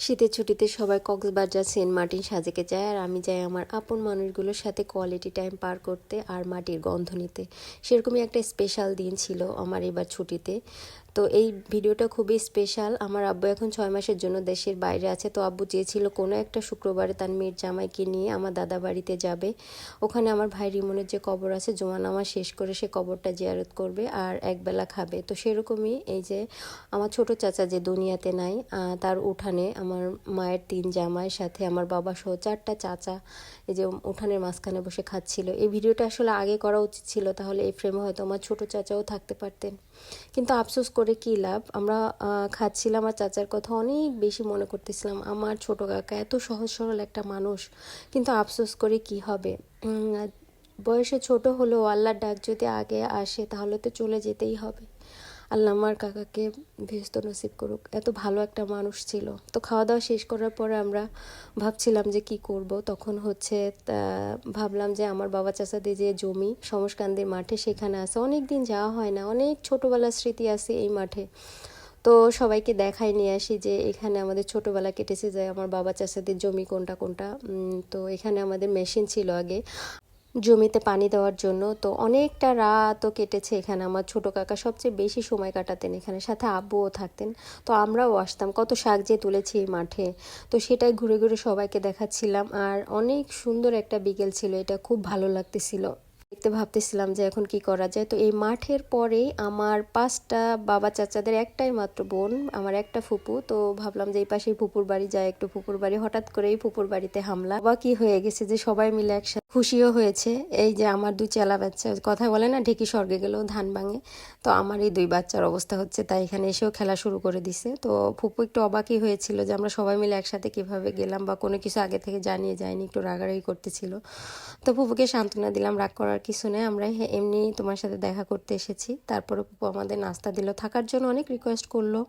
শীতের ছুটিতে সবাই কক্সবাজার সেন্ট মার্টিন সাজেকে যায় আর আমি যাই আমার আপন মানুষগুলোর সাথে কোয়ালিটি টাইম পার করতে আর মাটির গন্ধ নিতে। সেরকমই একটা স্পেশাল দিন ছিল আমার এবার ছুটিতে। তো এই ভিডিওটা খুবই স্পেশাল। আমার আব্বু এখন 6 মাসের জন্য দেশের বাইরে আছে, তো আব্বু চেয়েছিল কোনো একটা শুক্রবারে তার মেয়ের জামাইকে নিয়ে আমার দাদা বাড়িতে যাবে। ওখানে আমার ভাই রিমনের যে কবর আছে, জুমা নামাজ শেষ করে সে কবরটা জিয়ারত করবে আর একবেলা খাবে। তো সেরকমই এই যে আমার ছোট চাচা যে দুনিয়াতে নাই, তার উঠানে আমার মায়ের 3 জামাইয়ের সাথে আমার বাবা সহ 4টা চাচা এই যে উঠানের মাঝখানে বসে খাচ্ছিল। এই ভিডিওটা আসলে আগে করা উচিত ছিল, তাহলে এই ফ্রেমে হয়তো আমার ছোট চাচাও থাকতে পারতেন। কিন্তু আফসোস করে কী লাভ, আমরা খাচ্ছিলাম আর চাচার কথা অনেক বেশি মনে করতেছিলাম। আমার ছোট কাকা এত সহজ সরল একটা মানুষ, কিন্তু আফসোস করে কি হবে। বয়সে ছোট হলেও আল্লাহর ডাক যদি আগে আসে তাহলে তো চলে যেতেই হবে। আল্লাহ আমার কাকাকে ভেস্ত নসিব করুক, এত ভালো একটা মানুষ ছিল। তো খাওয়া দাওয়া শেষ করার পরে আমরা ভাবছিলাম যে কি করব। তখন ভাবলাম যে আমার বাবা চাচাদের যে জমি সমসকান্দির মাঠে, সেখানে আছে, অনেক দিন যাওয়া হয় না, অনেক ছোটোবেলার স্মৃতি আছে এই মাঠে। তো সবাইকে দেখাই নিয়ে আসি যে এখানে আমাদের ছোটোবেলা কেটেছে, যায় আমার বাবা চাচাদের জমি কোনটা কোনটা। তো এখানে আমাদের মেশিন ছিল আগে জমিতে পানি দেওয়ার জন্য। তো অনেকটা রাতও কেটেছে এখানে। আমার ছোট কাকা সবচেয়ে বেশি সময় কাটাতেন এখানে, সাথে আব্বুও থাকতেন। তো আমরাও আসতাম, কত শাক যে তুলেছি এই মাঠে। তো সেটাই ঘুরে ঘুরে সবাইকে দেখাচ্ছিলাম। আর অনেক সুন্দর একটা বিকেল ছিল, এটা খুব ভালো লাগতেছিল দেখতে। ভাবতেছিলাম যে এখন কি করা যায়। তো এই মাঠের পরেই আমার 5টা বাবা চাচাদের একটাই মাত্র বোন, আমার একটা ফুপু। তো ভাবলাম যে এই পাশেই ফুপুর বাড়ি যায়, একটু ফুপুর বাড়ি। হঠাৎ করেই ফুপুর বাড়িতে হামলা, বা কি হয়ে গেছে যে সবাই মিলে একসাথে। খুশিও হয়েছে। এই যে আমার 2 চেলা বাচ্চা, কথা বলে না ঢেকি স্বর্গে গেলেও ধান ভাঙে, তো আমার এই 2 বাচ্চার অবস্থা হচ্ছে তাই। এখানে এসেও খেলা শুরু করে দিছে। তো ফুপু একটু অবাকই হয়েছিল যে আমরা সবাই মিলে একসাথে কিভাবে গেলাম, বা কোনো কিছু আগে থেকে জানিয়ে যায়নি, একটু রাগারাগি করতেছিল। তো ফুপুকে সান্ত্বনা দিলাম, রাগ করার কিছু নেই, আমরা এমনি তোমার সাথে দেখা করতে এসেছি। তারপরে ফুপু আমাদের নাস্তা দিল, থাকার জন্য অনেক রিকোয়েস্ট করলো,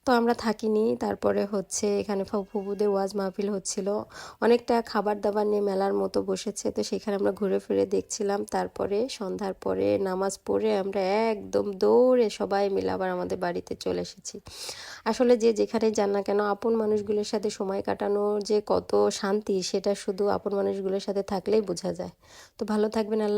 তো আমরা থাকিনি। তারপরে এখানে ফুপুদের ওয়াজ মাহফিল হচ্ছিল, অনেকটা খাবার দাবার নিয়ে মেলার মতো বসেছে। তো সেখানে আমরা ঘুরে ফিরে দেখছিলাম। তারপরে সন্ধ্যার পরে নামাজ পড়ে আমরা একদম দৌড়ে সবাই মিলে আবার আমাদের বাড়িতে চলে এসেছি। আসলে যে যেখানে যান না কেন, আপন মানুষগুলোর সাথে সময় কাটানো যে কত শান্তি, সেটা শুধু আপন মানুষগুলোর সাথে থাকলেই বোঝা যায়। তো ভালো থাকবেন। আল্লাহ।